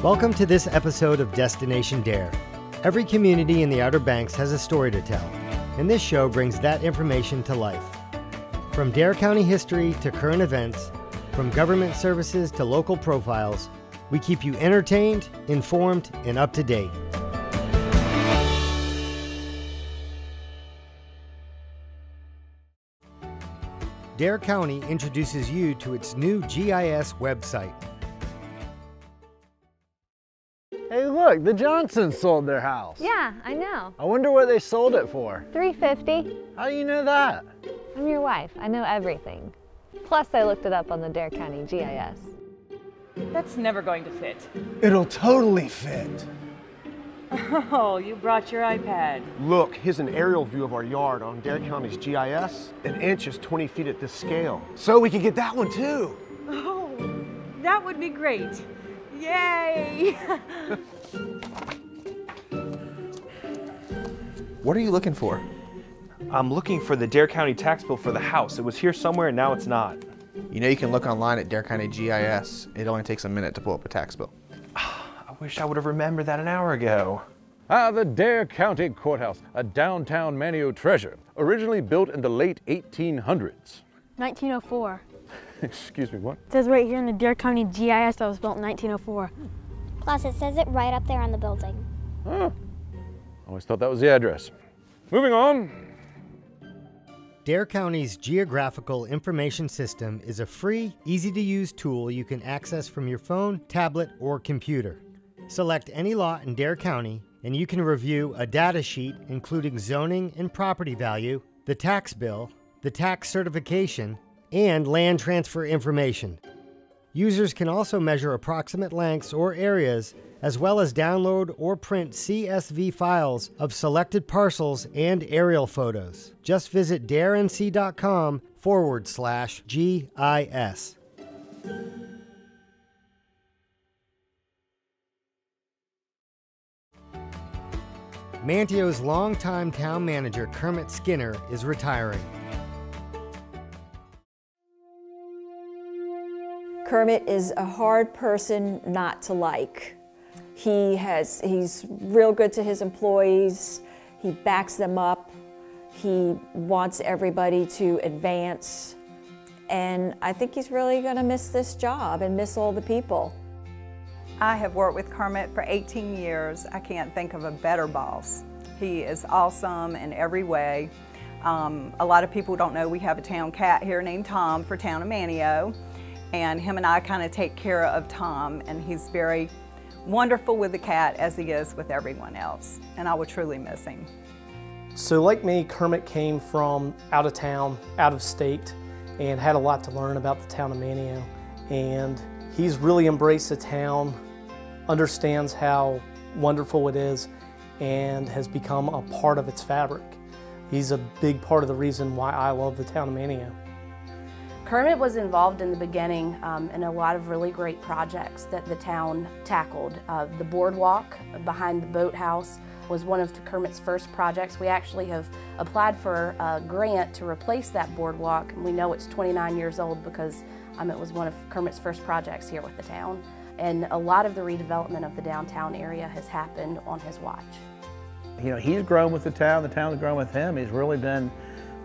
Welcome to this episode of Destination Dere. Every community in the Outer Banks has a story to tell, and this show brings that information to life. From Dare County history to current events, from government services to local profiles, we keep you entertained, informed, and up to date. Dare County introduces you to its new GIS website. Hey look, the Johnsons sold their house. Yeah, I know. I wonder what they sold it for. $350. How do you know that? I'm your wife. I know everything. Plus, I looked it up on the Dare County GIS. That's never going to fit. It'll totally fit. Oh, you brought your iPad. Look, here's an aerial view of our yard on Dare County's GIS. An inch is 20 feet at this scale. So we could get that one too. Oh, that would be great. Yay! What are you looking for? I'm looking for the Dare County tax bill for the house. It was here somewhere and now it's not. You know you can look online at Dare County GIS. It only takes a minute to pull up a tax bill. I wish I would have remembered that an hour ago. The Dare County Courthouse, a downtown Manio treasure, originally built in the late 1800s. 1904. Excuse me, what? It says right here in the Dare County GIS that was built in 1904. Plus, it says it right up there on the building. Oh, always thought that was the address. Moving on. Dare County's Geographical Information System is a free, easy-to-use tool you can access from your phone, tablet, or computer. Select any lot in Dare County, and you can review a data sheet including zoning and property value, the tax bill, the tax certification, and land transfer information. Users can also measure approximate lengths or areas, as well as download or print CSV files of selected parcels and aerial photos. Just visit darenc.com/GIS. Mantio's longtime town manager Kermit Skinner is retiring. Kermit is a hard person not to like. He's real good to his employees. He backs them up. He wants everybody to advance. And I think he's really gonna miss this job and miss all the people. I have worked with Kermit for 18 years. I can't think of a better boss. He is awesome in every way. A lot of people don't know we have a town cat here named Tom for Town of Manio. And him and I kind of take care of Tom, and he's very wonderful with the cat as he is with everyone else, and I would truly miss him. So like me, Kermit came from out of town, out of state, and had a lot to learn about the town of Manio. And he's really embraced the town, understands how wonderful it is, and has become a part of its fabric. He's a big part of the reason why I love the town of Manio. Kermit was involved in the beginning in a lot of really great projects that the town tackled. The boardwalk behind the boathouse was one of Kermit's first projects. We actually have applied for a grant to replace that boardwalk. We know it's 29 years old because it was one of Kermit's first projects here with the town. And a lot of the redevelopment of the downtown area has happened on his watch. You know, he's grown with the town's grown with him. He's really been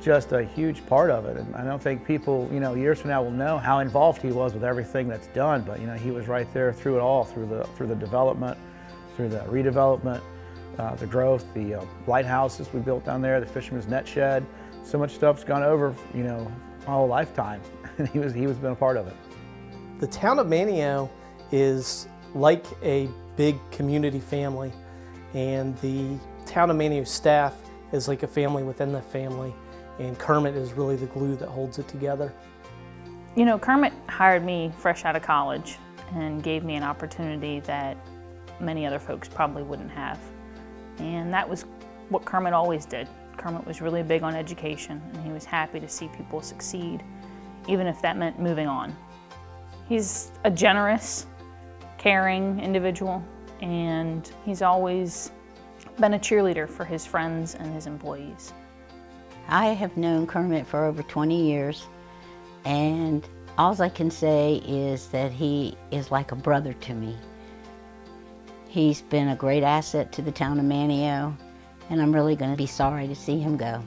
just a huge part of it, and I don't think people, years from now will know how involved he was with everything that's done. But he was right there through it all, through the development, through the redevelopment, the growth, the lighthouses we built down there, the fisherman's net shed. So much stuff's gone over, my whole lifetime, and he was been a part of it. The town of Manio is like a big community family, and the town of Manio staff is like a family within the family. And Kermit is really the glue that holds it together. You know, Kermit hired me fresh out of college and gave me an opportunity that many other folks probably wouldn't have. And that was what Kermit always did. Kermit was really big on education, and he was happy to see people succeed, even if that meant moving on. He's a generous, caring individual, and he's always been a cheerleader for his friends and his employees. I have known Kermit for over 20 years, and all I can say is that he is like a brother to me. He's been a great asset to the town of Manteo, and I'm really going to be sorry to see him go.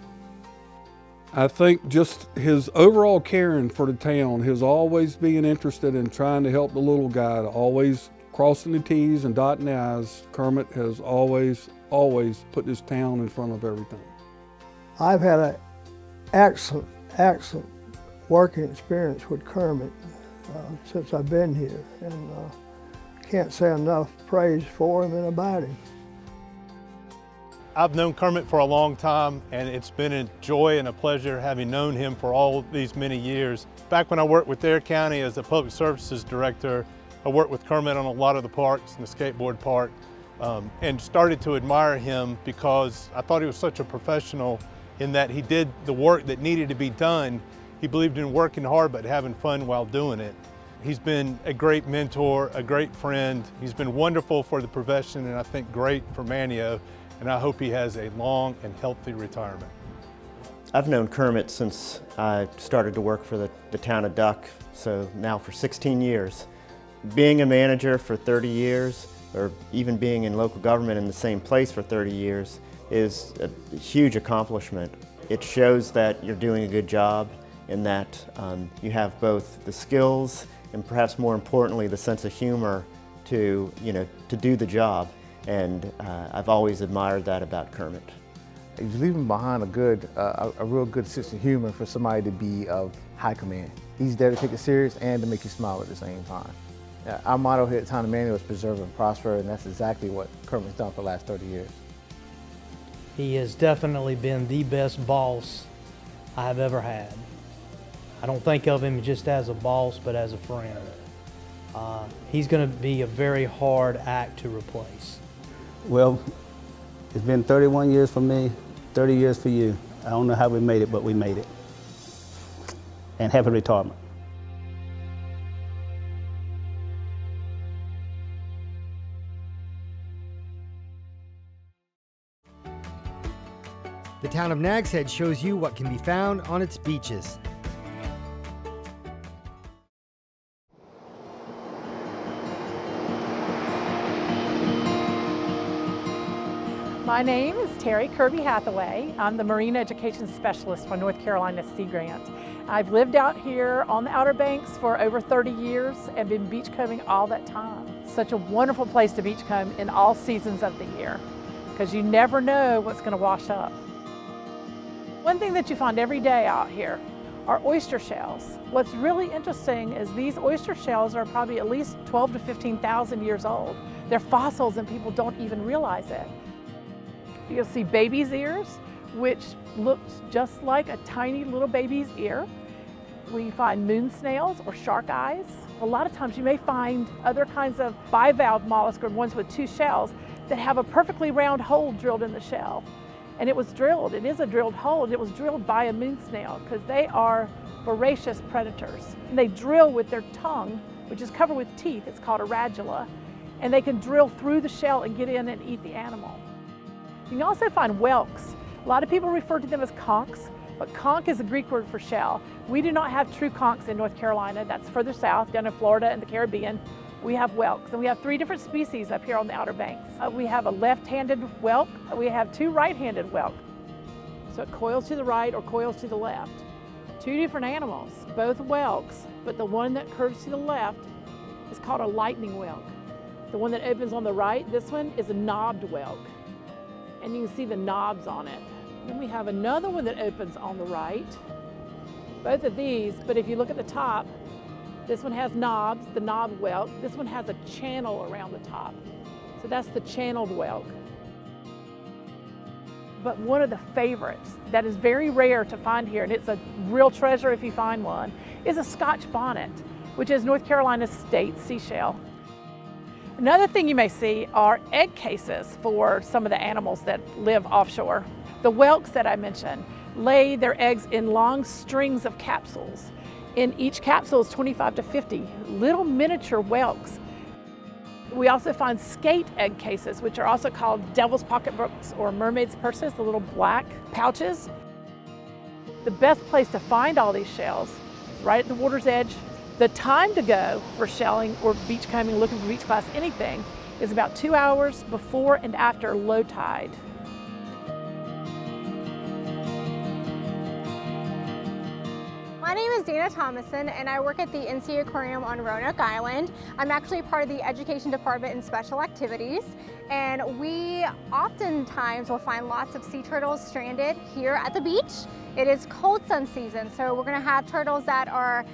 I think just his overall caring for the town, his always being interested in trying to help the little guy, always crossing the T's and dotting the I's. Kermit has always put this town in front of everything. I've had an excellent working experience with Kermit since I've been here, and can't say enough praise for him and about him. I've known Kermit for a long time, and it's been a joy and a pleasure having known him for all these many years. Back when I worked with Dere County as a public services director, I worked with Kermit on a lot of the parks and the skateboard park, and started to admire him because I thought he was such a professional in that he did the work that needed to be done. He believed in working hard but having fun while doing it. He's been a great mentor, a great friend. He's been wonderful for the profession, and I think great for Manteo, and I hope he has a long and healthy retirement. I've known Kermit since I started to work for the town of Duck, so now for 16 years. Being a manager for 30 years, or even being in local government in the same place for 30 years, is a huge accomplishment. It shows that you're doing a good job and that you have both the skills and perhaps more importantly the sense of humor to do the job. And I've always admired that about Kermit. He's leaving behind a real good sense of humor for somebody to be of high command. He's there to take it serious and to make you smile at the same time. Our motto here at Town of Manteo is preserve and prosper, and that's exactly what Kermit's done for the last 30 years. He has definitely been the best boss I have ever had. I don't think of him just as a boss, but as a friend. He's going to be a very hard act to replace. Well, it's been 31 years for me, 30 years for you. I don't know how we made it, but we made it. And happy retirement. The town of Nags Head shows you what can be found on its beaches. My name is Kirby Hathaway. I'm the Marine Education Specialist for North Carolina Sea Grant. I've lived out here on the Outer Banks for over 30 years and been beachcombing all that time. Such a wonderful place to beachcomb in all seasons of the year because you never know what's going to wash up. One thing that you find every day out here are oyster shells. What's really interesting is these oyster shells are probably at least 12 to 15,000 years old. They're fossils and people don't even realize it. You'll see baby's ears, which looks just like a tiny little baby's ear. We find moon snails or shark eyes. A lot of times you may find other kinds of bivalve mollusks or ones with two shells that have a perfectly round hole drilled in the shell. And it was drilled, it is a drilled hole, and it was drilled by a moon snail because they are voracious predators. And they drill with their tongue, which is covered with teeth, it's called a radula, and they can drill through the shell and get in and eat the animal. You can also find whelks. A lot of people refer to them as conchs, but conch is a Greek word for shell. We do not have true conchs in North Carolina. That's further south, down in Florida and the Caribbean. We have whelks, and we have 3 different species up here on the Outer Banks. We have a left-handed whelk, we have 2 right-handed whelks. So it coils to the right or coils to the left. 2 different animals, both whelks, but the one that curves to the left is called a lightning whelk. The one that opens on the right, this one is a knobbed whelk. And you can see the knobs on it. Then we have another one that opens on the right. Both of these, but if you look at the top, this one has knobs, the knobbed whelk. This one has a channel around the top. So that's the channeled whelk. But one of the favorites that is very rare to find here, and it's a real treasure if you find one, is a Scotch bonnet, which is North Carolina's state seashell. Another thing you may see are egg cases for some of the animals that live offshore. The whelks that I mentioned lay their eggs in long strings of capsules. In each capsule is 25 to 50 little miniature whelks. We also find skate egg cases, which are also called devil's pocketbooks or mermaid's purses, the little black pouches. The best place to find all these shells is right at the water's edge. The time to go for shelling or beachcombing, looking for beach class, anything, is about 2 hours before and after low tide. My name is Dana Thomason, and I work at the NC Aquarium on Roanoke Island. I'm actually part of the Education Department in Special Activities, and we oftentimes will find lots of sea turtles stranded here at the beach. It is cold sun season, so we're going to have turtles that are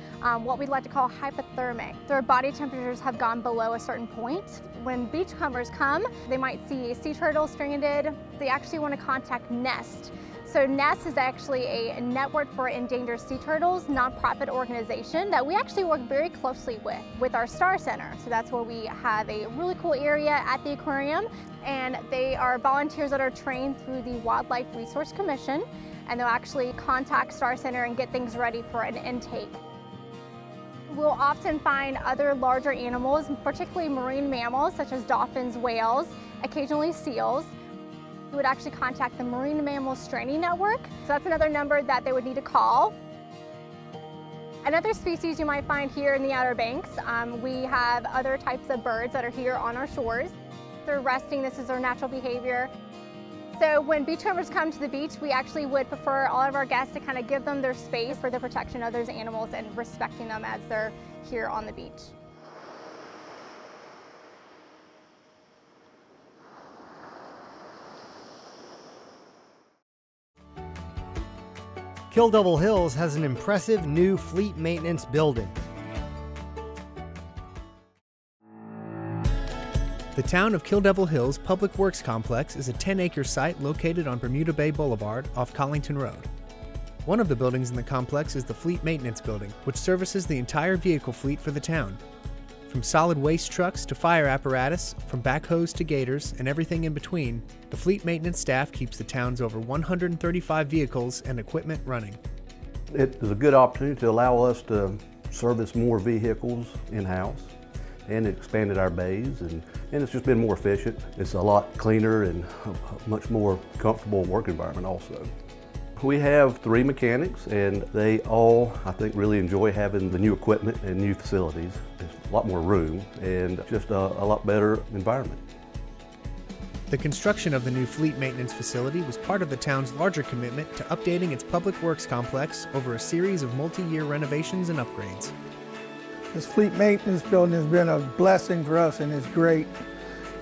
what we'd like to call hypothermic. Their body temperatures have gone below a certain point. When beachcombers come, they might see sea turtles stranded. They actually want to contact NEST. So NEST is actually a network for endangered sea turtles nonprofit organization that we actually work very closely with our Star Center. So that's where we have a really cool area at the aquarium, and they are volunteers that are trained through the Wildlife Resource Commission, and they'll actually contact Star Center and get things ready for an intake. We'll often find other larger animals, particularly marine mammals such as dolphins, whales, occasionally seals. We would actually contact the Marine Mammal Stranding Network. So that's another number that they would need to call. Another species you might find here in the Outer Banks, we have other types of birds that are here on our shores. They're resting, this is their natural behavior. So when beachcombers come to the beach, we actually would prefer all of our guests to kind of give them their space for the protection of those animals and respecting them as they're here on the beach. Kill Devil Hills has an impressive new fleet maintenance building. The town of Kill Devil Hills Public Works Complex is a 10-acre site located on Bermuda Bay Boulevard off Collington Road. One of the buildings in the complex is the Fleet Maintenance Building, which services the entire vehicle fleet for the town. From solid waste trucks to fire apparatus, from backhoes to gators, and everything in between, the fleet maintenance staff keeps the town's over 135 vehicles and equipment running. It is a good opportunity to allow us to service more vehicles in-house, and it expanded our bays, and it's just been more efficient. It's a lot cleaner and a much more comfortable work environment also. We have 3 mechanics, and they all, I think, really enjoy having the new equipment and new facilities. There's a lot more room and just a lot better environment. The construction of the new fleet maintenance facility was part of the town's larger commitment to updating its public works complex over a series of multi-year renovations and upgrades. This fleet maintenance building has been a blessing for us, and it's great.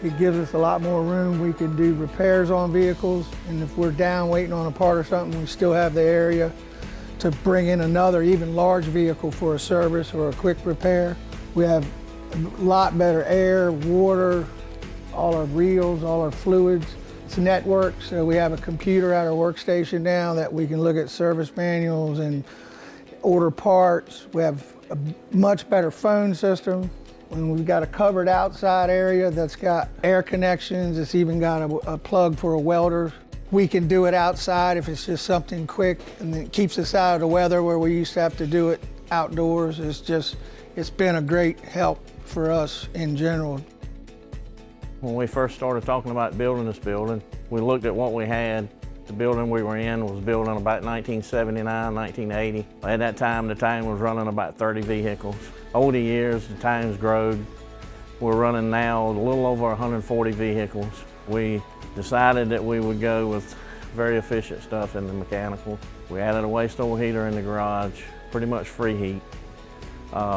It gives us a lot more room. We can do repairs on vehicles, and if we're down waiting on a part or something, we still have the area to bring in another even large vehicle for a service or a quick repair. We have a lot better air, water, all our reels, all our fluids. It's networked, so we have a computer at our workstation now that we can look at service manuals and order parts. We have a much better phone system. And we've got a covered outside area that's got air connections. It's even got a plug for a welder. We can do it outside if it's just something quick, and it keeps us out of the weather where we used to have to do it outdoors. It's been a great help for us in general. When we first started talking about building this building, we looked at what we had. The building we were in was built in about 1979, 1980. At that time, the town was running about 30 vehicles. Over the years, the time's grown. We're running now a little over 140 vehicles. We decided that we would go with very efficient stuff in the mechanical. We added a waste oil heater in the garage, pretty much free heat.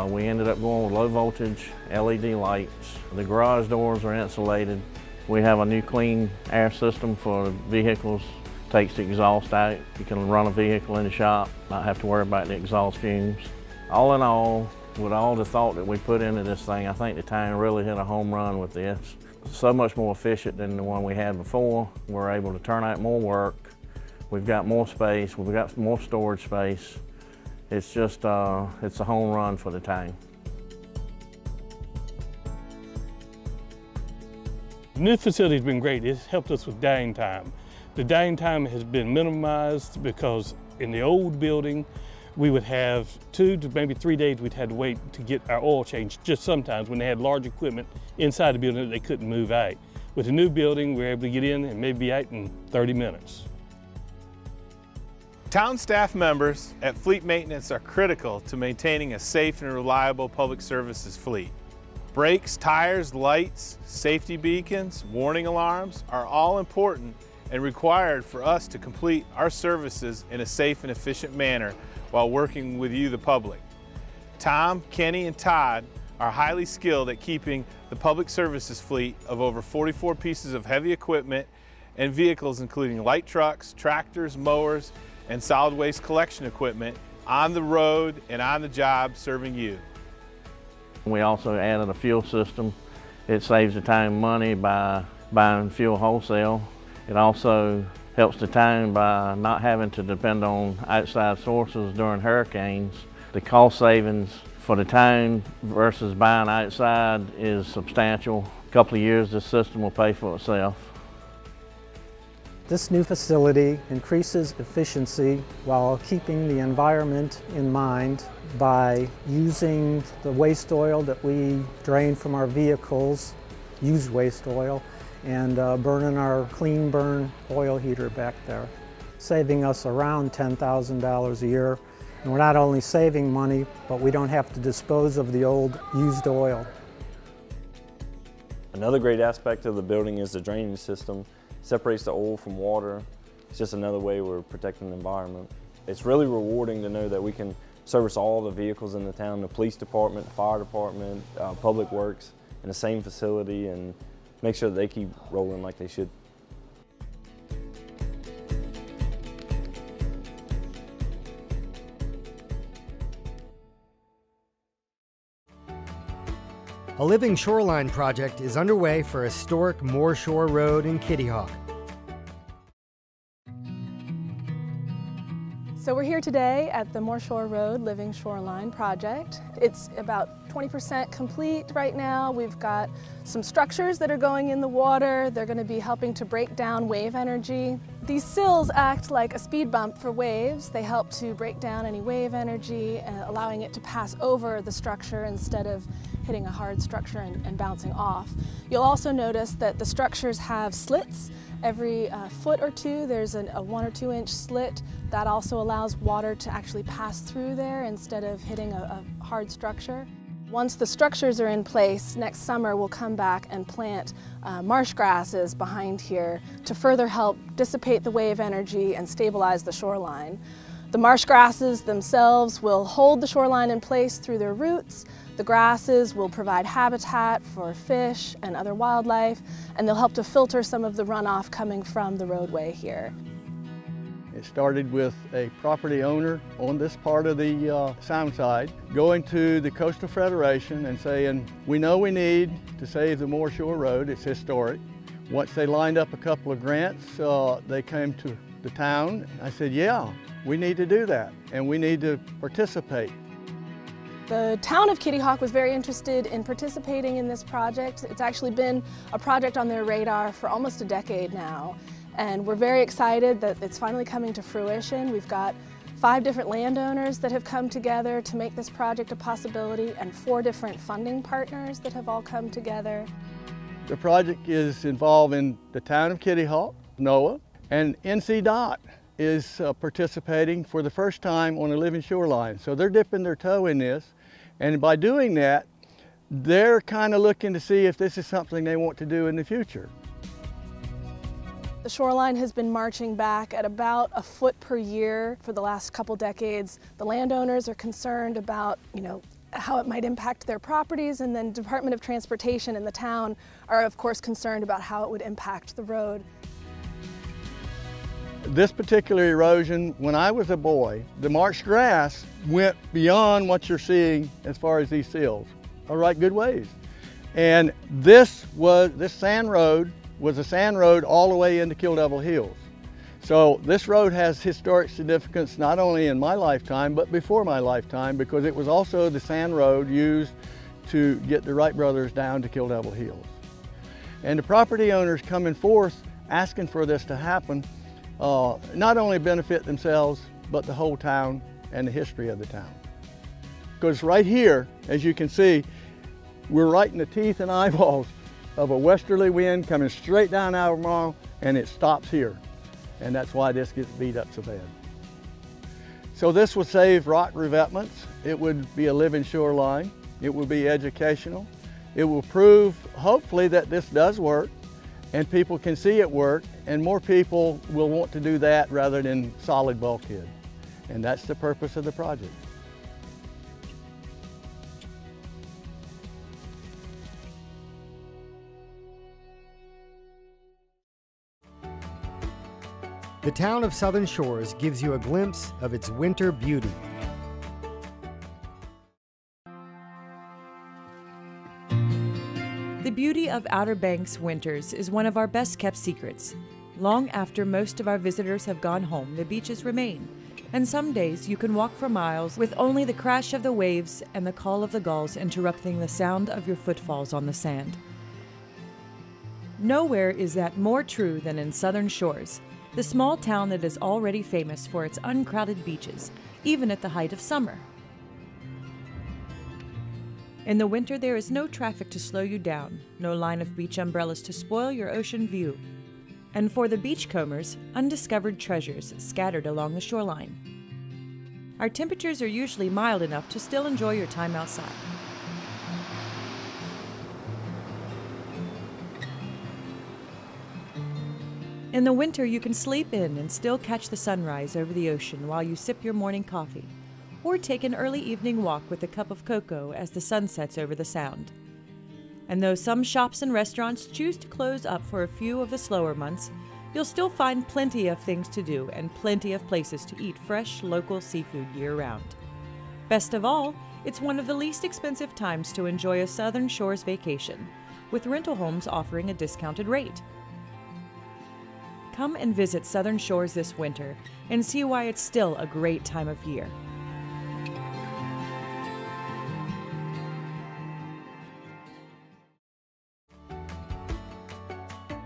We ended up going with low voltage LED lights. The garage doors are insulated. We have a new clean air system for vehicles. Takes the exhaust out. You can run a vehicle in the shop, not have to worry about the exhaust fumes. All in all, with all the thought that we put into this thing, I think the town really hit a home run with this. So much more efficient than the one we had before. We're able to turn out more work. We've got more space. We've got more storage space. It's just, it's a home run for the town. The new facility has been great. It's helped us with downtime. The downtime has been minimized because in the old building, we would have 2 to maybe 3 days we'd had to wait to get our oil changed, just sometimes when they had large equipment inside the building that they couldn't move out. With the new building, we're able to get in and maybe out in 30 minutes. Town staff members at Fleet Maintenance are critical to maintaining a safe and reliable public services fleet. Brakes, tires, lights, safety beacons, warning alarms are all important and required for us to complete our services in a safe and efficient manner while working with you, the public. Tom, Kenny, and Todd are highly skilled at keeping the public services fleet of over 44 pieces of heavy equipment and vehicles, including light trucks, tractors, mowers, and solid waste collection equipment, on the road and on the job serving you. We also added a fuel system. It saves the town money by buying fuel wholesale. It also helps the town by not having to depend on outside sources during hurricanes. The cost savings for the town versus buying outside is substantial. A couple of years, this system will pay for itself. This new facility increases efficiency while keeping the environment in mind by using the waste oil that we drain from our vehicles, used waste oil, and burning our clean burn oil heater back there, saving us around $10,000 a year. And we're not only saving money, but we don't have to dispose of the old used oil. Another great aspect of the building is the drainage system. It separates the oil from water. It's just another way we're protecting the environment. It's really rewarding to know that we can service all the vehicles in the town, the police department, the fire department, public works, in the same facility, and make sure that they keep rolling like they should. A living shoreline project is underway for historic Moore Shore Road in Kitty Hawk. So we're here today at the Moore Shore Road Living Shoreline project. It's about 20% complete right now. We've got some structures that are going in the water. They're going to be helping to break down wave energy. These sills act like a speed bump for waves. They help to break down any wave energy, allowing it to pass over the structure instead of hitting a hard structure and bouncing off. You'll also notice that the structures have slits. Every foot or two there's a 1 or 2 inch slit. That also allows water to actually pass through there instead of hitting a hard structure. Once the structures are in place, next summer we'll come back and plant marsh grasses behind here to further help dissipate the wave energy and stabilize the shoreline. The marsh grasses themselves will hold the shoreline in place through their roots. The grasses will provide habitat for fish and other wildlife, and they'll help to filter some of the runoff coming from the roadway here. It started with a property owner on this part of the sound side going to the Coastal Federation and saying, we know we need to save the Moore Shore Road, it's historic. Once they lined up a couple of grants, they came to the town. I said, yeah, we need to do that and we need to participate. The town of Kitty Hawk was very interested in participating in this project. It's actually been a project on their radar for almost a decade now. And we're very excited that it's finally coming to fruition. We've got 5 different landowners that have come together to make this project a possibility and 4 different funding partners that have all come together. The project is involving the town of Kitty Hawk, NOAA, and NCDOT is participating for the first time on a living shoreline. So they're dipping their toe in this. And by doing that, they're kind of looking to see if this is something they want to do in the future. The shoreline has been marching back at about a foot per year for the last couple decades. The landowners are concerned about, how it might impact their properties, and then Department of Transportation and the town are of course concerned about how it would impact the road. This particular erosion, when I was a boy, the marsh grass went beyond what you're seeing as far as these sills, a right good ways. And this sand road was a sand road all the way into Kill Devil Hills. So this road has historic significance not only in my lifetime, but before my lifetime, because it was also the sand road used to get the Wright brothers down to Kill Devil Hills. And the property owners coming forth asking for this to happen not only benefit themselves, but the whole town and the history of the town. Because right here, as you can see, we're right in the teeth and eyeballs of a westerly wind coming straight down Albemarle, and it stops here. And that's why this gets beat up so bad. So this would save rock revetments. It would be a living shoreline. It would be educational. It will prove, hopefully, that this does work and people can see it work, and more people will want to do that rather than solid bulkhead. And that's the purpose of the project. The town of Southern Shores gives you a glimpse of its winter beauty. The beauty of Outer Banks winters is one of our best kept secrets. Long after most of our visitors have gone home, the beaches remain, and some days you can walk for miles with only the crash of the waves and the call of the gulls interrupting the sound of your footfalls on the sand. Nowhere is that more true than in Southern Shores, the small town that is already famous for its uncrowded beaches, even at the height of summer. In the winter, there is no traffic to slow you down, no line of beach umbrellas to spoil your ocean view. And for the beachcombers, undiscovered treasures scattered along the shoreline. Our temperatures are usually mild enough to still enjoy your time outside. In the winter, you can sleep in and still catch the sunrise over the ocean while you sip your morning coffee, or take an early evening walk with a cup of cocoa as the sun sets over the sound. And though some shops and restaurants choose to close up for a few of the slower months, you'll still find plenty of things to do and plenty of places to eat fresh, local seafood year-round. Best of all, it's one of the least expensive times to enjoy a Southern Shores vacation, with rental homes offering a discounted rate. Come and visit Southern Shores this winter and see why it's still a great time of year.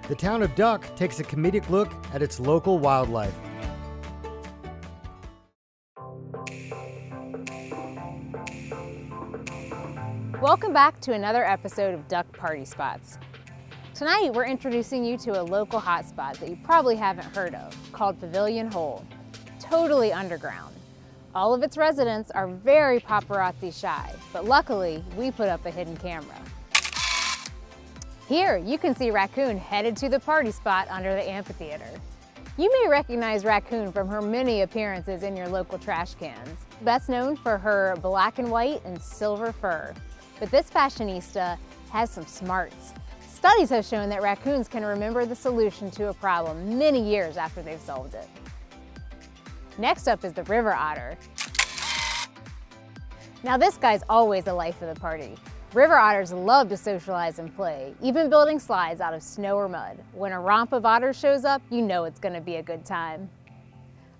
The town of Duck takes a comedic look at its local wildlife. Welcome back to another episode of Duck Party Spots. Tonight we're introducing you to a local hotspot that you probably haven't heard of, called Pavilion Hole. Totally underground. All of its residents are very paparazzi shy, but luckily we put up a hidden camera. Here, you can see Raccoon headed to the party spot under the amphitheater. You may recognize Raccoon from her many appearances in your local trash cans. Best known for her black and white and silver fur. But this fashionista has some smarts. Studies have shown that raccoons can remember the solution to a problem many years after they've solved it. Next up is the river otter. Now this guy's always the life of the party. River otters love to socialize and play, even building slides out of snow or mud. When a romp of otters shows up, you know it's going to be a good time.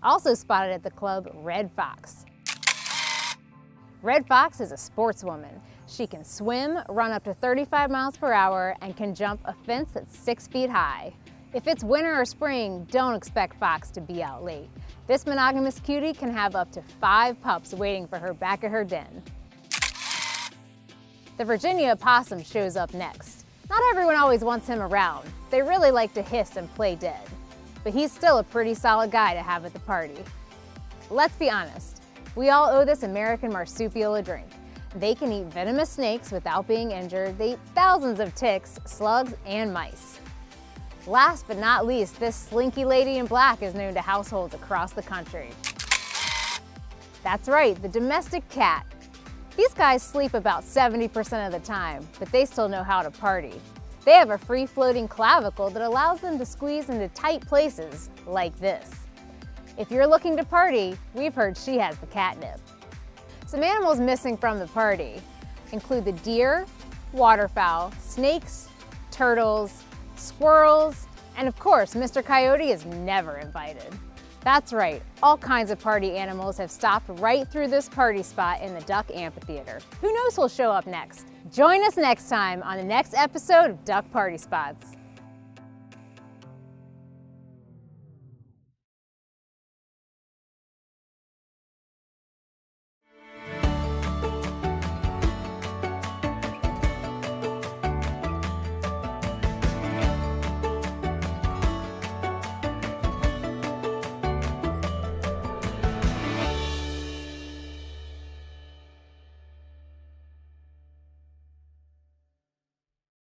Also spotted at the club, Red Fox. Red Fox is a sportswoman. She can swim, run up to 35 miles per hour, and can jump a fence that's 6 feet high. If it's winter or spring, don't expect Fox to be out late. This monogamous cutie can have up to 5 pups waiting for her back at her den. The Virginia Opossum shows up next. Not everyone always wants him around. They really like to hiss and play dead. But he's still a pretty solid guy to have at the party. Let's be honest, we all owe this American marsupial a drink. They can eat venomous snakes without being injured. They eat thousands of ticks, slugs, and mice. Last but not least, this slinky lady in black is known to households across the country. That's right, the domestic cat. These guys sleep about 70% of the time, but they still know how to party. They have a free-floating clavicle that allows them to squeeze into tight places like this. If you're looking to party, we've heard she has the catnip. Some animals missing from the party include the deer, waterfowl, snakes, turtles, squirrels, and of course, Mr. Coyote is never invited. That's right, all kinds of party animals have stopped right through this party spot in the Duck Amphitheater. Who knows who'll show up next? Join us next time on the next episode of Duck Party Spots.